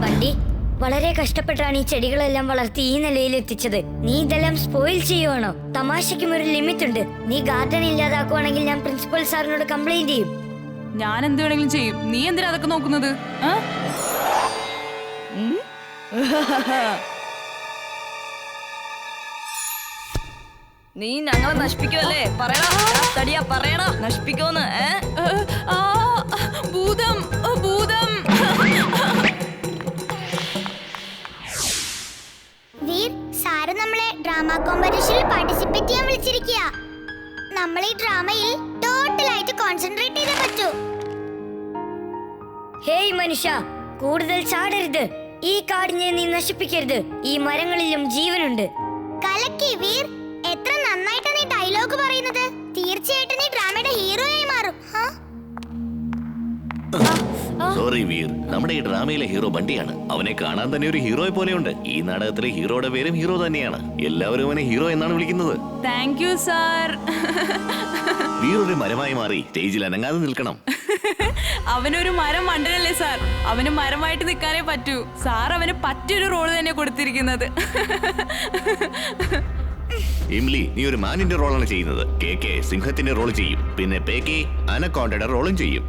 ബണ്ടി, വളരെ കഷ്ടപ്പെട്ടാണ് ഈ ചെടികളെല്ലാം വളർത്തി ഈ നിലയിൽ എത്തിച്ചത്. നീ ഇതെല്ലാം സ്പോയിൽ ചെയ്യുവാണോ? തമാശയ്ക്കും ഒരു ലിമിറ്റ് ഉണ്ട്. നീ ഗാർഡൻ ഇല്ലാതാക്കുവാണെങ്കിൽ ഞാൻ പ്രിൻസിപ്പൽ സാറിനോട് കംപ്ലൈന്റ് ചെയ്യും. ഞാൻ എന്ത് വേണമെങ്കിലും ചെയ്യും. നീ എന്തിനാ അതൊക്കെ നോക്കുന്നത്? നീ ഞങ്ങളെ നശിപ്പിക്കുമല്ലേ? പറയടാ തടിയാ, പറയടാ നശിപ്പിക്കുമെന്ന്. ഭൂതം ഭൂതം. വീർ, സാറ് നമ്മളെ ഡ്രാമ കോമ്പറ്റീഷനിൽ പാർട്ടിസിപ്പേറ്റ് ചെയ്യാൻ വിളിച്ചിരിക്കുക. നമ്മൾ ഈ ഡ്രാമയിൽ ടോട്ടലായിട്ട് കോൺസെൻട്രേറ്റ് ചെയ്തേ പറ്റൂ. ഹേയ് മനുഷ്യ, കൂടുതൽ ചാടരുത്. ഈ കാടിനെ നീ നശിപ്പിക്കരുത്. ഈ മരങ്ങളിലും ജീവനുണ്ട്. കലക്കി വീർ, എത്ര നന്നായിട്ടാണ് നീ ഡയലോഗ് പറയുന്നത്. തീർച്ചയായിട്ടും നീ ഡ്രാമയുടെ ഹീറോയായി മാറും. സോറി വീർ, നമ്മുടെ ഈ ഡ്രാമയിലെ ഹീറോ ബണ്ടിയാണ്. അവനെ കാണാൻ തന്നെ ഒരു ഹീറോയെ പോലെയുണ്ട്. ഈ നാടകത്തിലെ ഹീറോയുടെ പേരും ഹീറോ തന്നെയാണ്. എല്ലാവരും അവനെ ഹീറോ എന്നാണ് വിളിക്കുന്നത്. Thank you sir. വീർ ഒരു മരമായി മാറി സ്റ്റേജിൽ അനങ്ങാതെ നിൽക്കണം. അവനൊരു മരം മണ്ടനല്ലേ സാർ? അവന് മരമായിട്ട് നിൽക്കാനേ പറ്റൂ. സാർ അവന് പറ്റിയൊരു റോള് തന്നെ കൊടുത്തിരിക്കുന്നത്. ഇംലി, നീ ഒരു മാനിന്റെ റോളാണ് ചെയ്യുന്നത്. കെ സിംഹത്തിന്റെ റോൾ ചെയ്യും. പിന്നെ പേക്കെ അനക്കോണ്ടയുടെ റോളും ചെയ്യും.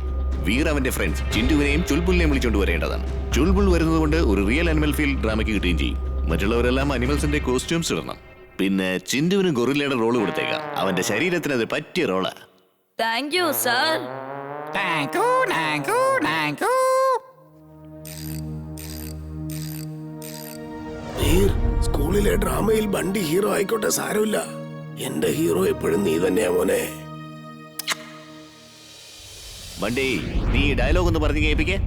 വീർ അവന്റെ ഫ്രണ്ട്സ് ചിന്റുവിനെയും ചുൽബുലിനെയും വിളിച്ചോണ്ട് വരേണ്ടതാണ്. ചുൽബുൾ വരുന്നത് കൊണ്ട് ഒരു റിയൽ അനിമൽ ഫീൽ ഡ്രാമയ്ക്ക് കിട്ടുകയും ചെയ്യും. മറ്റുള്ളവരെല്ലാം അനിമൽസിന്റെ കോസ്റ്റ്യൂംസ് ഇടണം. പിന്നെ ചിന്റുവിന് ഗൊറില്ലയുടെ റോള് കൊടുത്തേക്കാം. അവന്റെ ശരീരത്തിന് അത് പറ്റിയ റോളാ. Thank you sir. സ്കൂളിലെ ഡ്രാമയിൽ ബണ്ടി ഹീറോ ആയിക്കോട്ടെ, സാരമില്ല. എന്റെ ഹീറോ എപ്പോഴും നീ തന്നെയാ മോനെ. ബണ്ടി, നീ ഡയലോഗ് ഒന്ന് പറഞ്ഞു കേൾപ്പിക്കേ.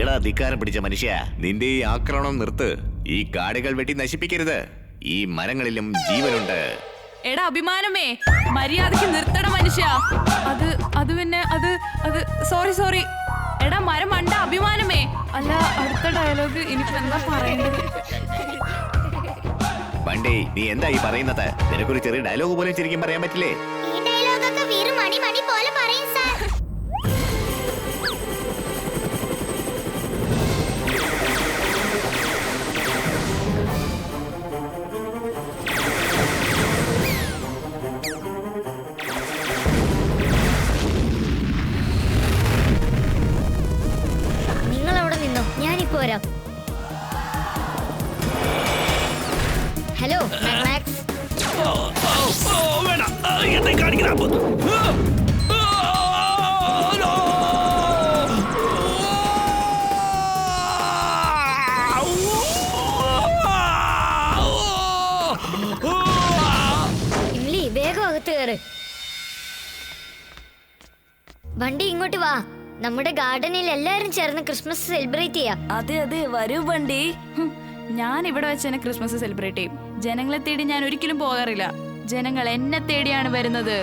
എടാ ധിക്കാരം പിടിച്ച മനുഷ്യ, നിന്റെ ഈ ആക്രമണം നിർത്ത്. ഈ കാടുകൾ വെട്ടി നശിപ്പിക്കരുത്. ഈ മരങ്ങളിലും ജീവനുണ്ട്. എടാ അഭിമാനമേ, മര്യാദക്ക് നിർത്തട മനുഷ്യ. അത് പിന്നെ അത് സോറി. എടാ മരം മണ്ട അഭിമാനമേ. അല്ല, അടുത്ത ഡയലോഗ് എനിക്ക് എന്താ പറയേണ്ടത്? ബണ്ടി, നീ എന്താ ഈ പറയുന്നത്? നിനക്കൊരു ചെറിയ ഡയലോഗ് പോലും ശരിക്കും പറയാൻ പറ്റില്ലേ? ഈ ഡയലോഗൊക്കെ വീർ മണി പോലെ പറയും സാർ. നിങ്ങൾ അവിടെ നിന്നോ, ഞാനിപ്പോ വരാം. Hello max. ഇംലി, വേഗം അകത്ത് കയറ്. വണ്ടി ഇങ്ങോട്ട് വാ. നമ്മുടെ ഗാർഡനിൽ എല്ലാരും ചേർന്ന് ക്രിസ്മസ് സെലിബ്രേറ്റ് ചെയ്യാം. അതെ വരൂ ബണ്ടി. ഞാൻ ഇവിടെ വെച്ച് തന്നെ ക്രിസ്മസ് സെലിബ്രേറ്റ് ചെയ്യും. ജനങ്ങളെ തേടി ഞാൻ ഒരിക്കലും പോകാറില്ല. ജനങ്ങൾ എന്നെ തേടിയാണ് വരുന്നത്.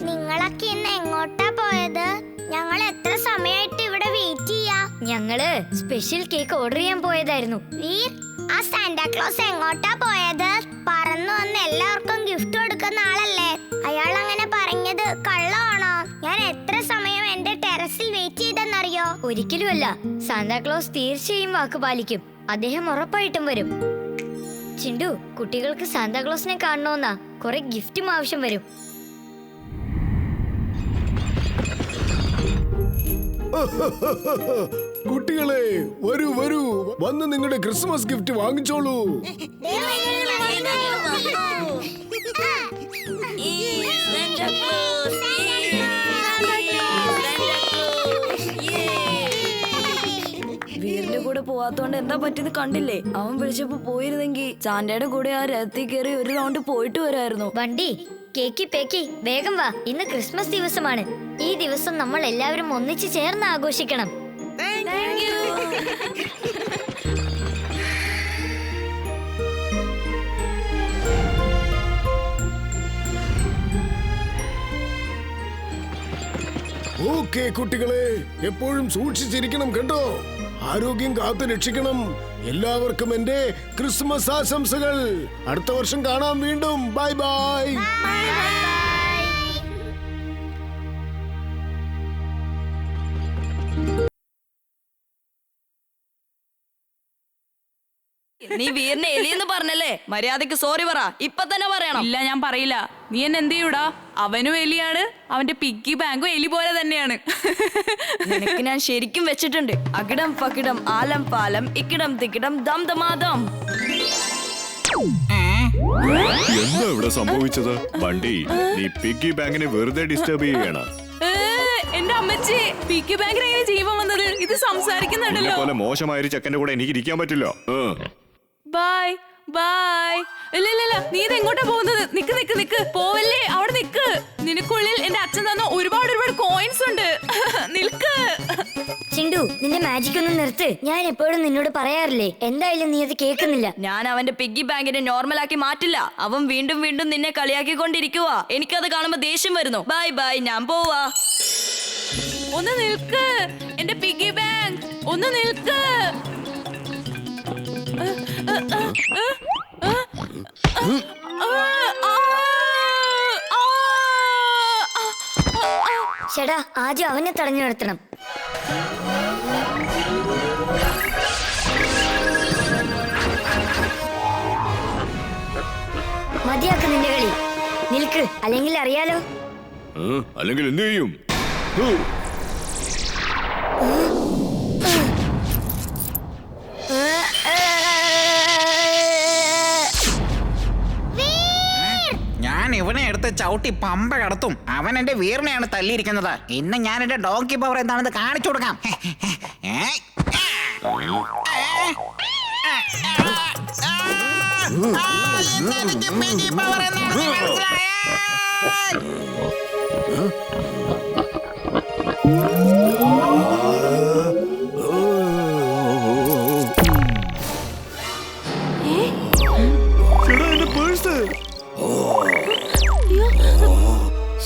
നിങ്ങളൊക്കെ ഇന്ന് എങ്ങോട്ടാ പോയത്? ഞങ്ങൾ എത്ര സമയമായിട്ട് ഇവിടെ വെയിറ്റ് ചെയ്യാ. ഞങ്ങള് സ്പെഷ്യൽ കേക്ക് ഓർഡർ ചെയ്യാൻ പോയതായിരുന്നു. വീർ, ആ സാന്റാക്ലോസ് എങ്ങോട്ടാ പോയത്? പറന്നു വന്ന് എല്ലാവർക്കും ഗിഫ്റ്റ് കൊടുക്കുന്ന ആളല്ലേ? അയാൾ അങ്ങനെ പറഞ്ഞത് കള്ളമാണോ? ഞാൻ എത്ര സമയം എന്റെ ടെറസിൽ വെയിറ്റ് ചെയ്തെന്നറിയോ? ഒരിക്കലുമല്ല. സാന്താക്ലോസ് തീർച്ചയായും വാക്ക് പാലിക്കും. അദ്ദേഹം ഉറപ്പായിട്ടും വരും. ചിണ്ടു, കുട്ടികൾക്ക് സാന്താക്ലോസിനെ കാണണമെന്നാ കുറെ ഗിഫ്റ്റും ആവശ്യം വരും. കുട്ടികളെ, വരൂ വന്ന് നിങ്ങളുടെ ക്രിസ്മസ് ഗിഫ്റ്റ് വാങ്ങിച്ചോളൂ. വീറിന്റെ കൂടെ പോവാത്തോണ്ട് എന്താ പറ്റിയത് കണ്ടില്ലേ? അവൻ വിളിച്ചപ്പോ പോയിരുന്നെങ്കിൽ സാന്റയുടെ കൂടെ ആ രഥത്തിൽ കയറി ഒരു റൗണ്ട് പോയിട്ട് വരായിരുന്നു. വണ്ടി, കേക്കി പേക്കി, വേഗം വാ. ഇന്ന് ക്രിസ്മസ് ദിവസമാണ്. ഈ ദിവസം നമ്മൾ എല്ലാവരും ഒന്നിച്ച് ചേർന്ന് ആഘോഷിക്കണം. ഓക്കെ കുട്ടികളെ, എപ്പോഴും സൂക്ഷിച്ചിരിക്കണം കേട്ടോ. ആരോഗ്യം കാത്തു രക്ഷിക്കണം. എല്ലാവർക്കും എന്റെ ക്രിസ്മസ് ആശംസകൾ. അടുത്ത വർഷം കാണാം വീണ്ടും. Bye bye. നീ വീറിനെ എലിയെന്ന് പറഞ്ഞല്ലേ? മര്യാദക്ക് സോറി പറ, ഇപ്പൊ തന്നെ പറയണം. ഇല്ല, ഞാൻ പറയില്ല. നീ എന്നെ എന്ത് ചെയ്യൂടാ? അവനും എലിയാണ്, അവന്റെ പിഗ്ഗി ബാങ്കും എലി പോലെ തന്നെയാണ്. നിനക്ക് ഞാൻ ശരിക്കും വെച്ചിട്ടുണ്ട്. അകിടം പകിടം ആലം പാലം ഇക്കിടം തിക്കിടം ദം ദമാദം. എന്താ ഇവിടെ സംഭവിച്ചത്? വണ്ടി, നീ പിഗ്ഗി ബാങ്കിനെ വെറുതെ ഡിസ്റ്റർബ് ചെയ്യാണ്. എന്റെ അമ്മച്ചി, പിഗ്ഗി ബാങ്കിന് ജീവൻ വന്നത്? ഇത് സംസാരിക്കുന്നുണ്ടല്ലോ. പോലെ മോശമായൊരു ചെക്കന്റെ കൂടെ എനിക്ക് ഇരിക്കാൻ പറ്റില്ല. Bye bye. ഇല്ല, നീ ഇത് എങ്ങോട്ടാ പോകുന്നത്? നിക്ക് പോവല്ലേ, അവിടെ നിക്ക്. നിനക്കുള്ളിൽ എന്റെ അച്ഛൻ തന്ന ഒരുപാട് കോയിൻസ് ഉണ്ട്. നിൽക്ക്. ചിണ്ടു, നിന്റെ മാജിക് ഒന്ന് നിർത്ത്. ഞാൻ എപ്പോഴും നിന്നോട് പറയാറില്ലേ, എന്തായാലും നീ അത് കേൾക്കുന്നില്ല. ഞാൻ അവന്റെ പിഗ്ഗി ബാങ്കിനെ നോർമൽ ആക്കി മാറ്റില്ല. അവൻ വീണ്ടും വീണ്ടും നിന്നെ കളിയാക്കിക്കൊണ്ടിരിക്കുക. എനിക്കത് കാണുമ്പോ ദേഷ്യം വരുന്നു. ബൈ ബൈ, ഞാൻ പോവാ. ഒന്ന് നിൽക്ക് എന്റെ പിഗ്ഗി ബാങ്ക്, ഒന്ന് നിൽക്ക്. ചേട്ടാ, ആദ്യം അവനെ തടഞ്ഞു നിർത്തണം. മതിയാക്ക് നിന്റെ കളി. നിൽക്ക്, അല്ലെങ്കിൽ അറിയാലോ. അല്ലെങ്കിൽ എന്ത് ചെയ്യും? ഞാൻ ഇവനെ എടുത്ത് ചവിട്ടി പമ്പ കടത്തും. അവൻ എന്റെ വീറിനെയാണ് തല്ലിയിരിക്കുന്നത്. ഇന്ന് ഞാൻ എന്റെ ഡോങ്കി പവർ എന്താണെന്ന് കാണിച്ചു കൊടുക്കാം.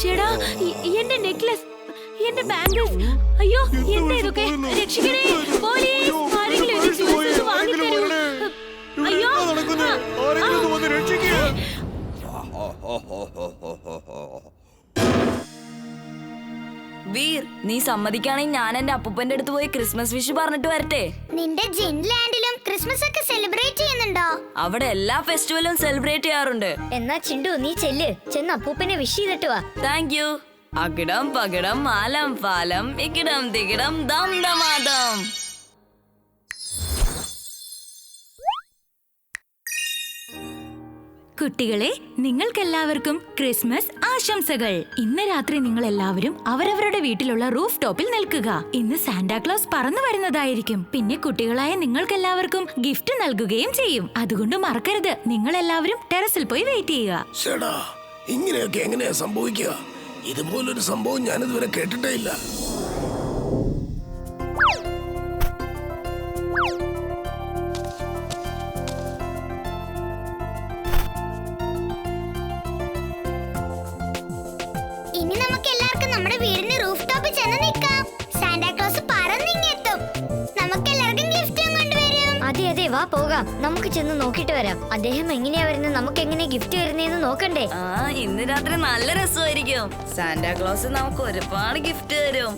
ചേടാ, എന്റെ നെക്ലസ്, എന്റെ ബാംഗിൾസ്. അയ്യോ, എന്താ ഇതൊക്കെ? രക്ഷിക്കണേ, പോലീസ്, ആരെങ്കിലും എന്റെ jewels ഒന്ന് വാങ്ങിത്തരൂ. അയ്യോ, വീർ, നീ സമ്മതിക്കുകയാണെങ്കിൽ ഞാൻ എന്റെ അപ്പൂപ്പന്റെ അടുത്ത് പോയി ക്രിസ്മസ് വിഷ് പറഞ്ഞിട്ട് വരട്ടെ. നിന്റെ ജിൻലാൻഡിലും ക്രിസ്മസ് ഒക്കെ സെലിബ്രേറ്റ് ചെയ്യുന്നുണ്ടോ? അവിടെ എല്ലാ ഫെസ്റ്റിവലും സെലിബ്രേറ്റ് ചെയ്യാറുണ്ട്. എന്നാ ചിണ്ടു, നീ ചെന്ന് അപ്പൂപ്പനെ വിഷ് ചെയ്തിട്ട് വാ. Thank you. അകിടം പകിടം ആലം പാലം ഇക്കിടം തികിടം ദം ദമാദം. കുട്ടികളെ, നിങ്ങൾക്കെല്ലാവർക്കും ക്രിസ്മസ് ആശംസകൾ. ഇന്ന് രാത്രി നിങ്ങൾ എല്ലാവരും അവരവരുടെ വീട്ടിലുള്ള റൂഫ് ടോപ്പിൽ നിൽക്കുക. ഇന്ന് സാന്റാക്ലോസ് പറന്നു വരുന്നതായിരിക്കും. പിന്നെ കുട്ടികളായ നിങ്ങൾക്കെല്ലാവർക്കും ഗിഫ്റ്റ് നൽകുകയും ചെയ്യും. അതുകൊണ്ട് മറക്കരുത്, നിങ്ങൾ എല്ലാവരും ടെറസിൽ പോയി വെയിറ്റ് ചെയ്യുക. ചേടാ, ഇങ്ങനെയൊക്കെ എങ്ങനെയാ സംഭവിക്കുക? ഇതുപോലൊരു സംഭവം ഞാനിതുവരെ കേട്ടിട്ടേ ഇല്ല. ഇനി നമുക്ക് എല്ലാവർക്കും നമ്മുടെ വീടിന്റെ റൂഫ് ടോപ്പിൽ ചെന്ന് നിൽക്കാം. സാന്റാക്ലോസ് പറന്നിങ്ങെത്തും. നമുക്ക് എല്ലാവർക്കും ഗിഫ്റ്റും കൊണ്ടുവരും. അതെ, വാ പോകാം. നമുക്ക് ചെന്ന് നോക്കിട്ട് വരാം. അദ്ദേഹം എങ്ങനെയാ വരുന്നത്, നമുക്ക് എങ്ങനെ ഗിഫ്റ്റ് വരുന്നതെന്ന് നോക്കണ്ടേ? ഇന്ന് രാത്രി നല്ല രസമായിരിക്കും. സാന്റാക്ലോസ് നമുക്ക് ഒരുപാട് ഗിഫ്റ്റ് തരും.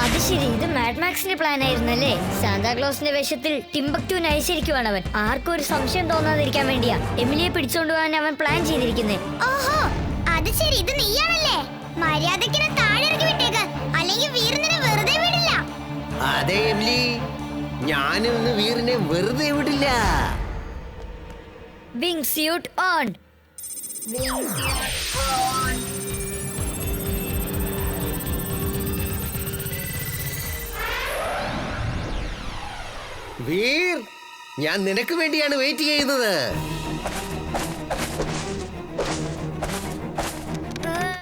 അത് ശരി, ഇത് മാഡ് മാക്സിന്റെ പ്ലാൻ ആയിരുന്നല്ലേ? സാന്താക്ലോസിന്റെ വേഷത്തിൽ ടിംബക്ടു നയിച്ചിരിക്കുവാണ് അവൻ. ആർക്കും ഒരു സംശയം തോന്നാതിരിക്കാൻ വേണ്ടിയാ എമിലിയെ പിടിച്ചോണ്ട് പോകാൻ അവൻ പ്ലാൻ ചെയ്തിരിക്കുന്നേ. ഓഹോ, അത് ശരി, ഇത് നീയാണല്ലേ? മര്യാദയ്ക്ക് താഴെ ഇറക്കി വിട്ടേക്ക്, അല്ലെങ്കിൽ വീറിനെ വെറുതെ വിടില്ല. അതെ എമിലി, ഞാനിന്ന് വീറിനെ വെറുതെ വിടില്ല. Wing suit on. വീർ, ഞാൻ നിനക്ക് വേണ്ടിയാണ് വെയിറ്റ് ചെയ്യുന്നത്.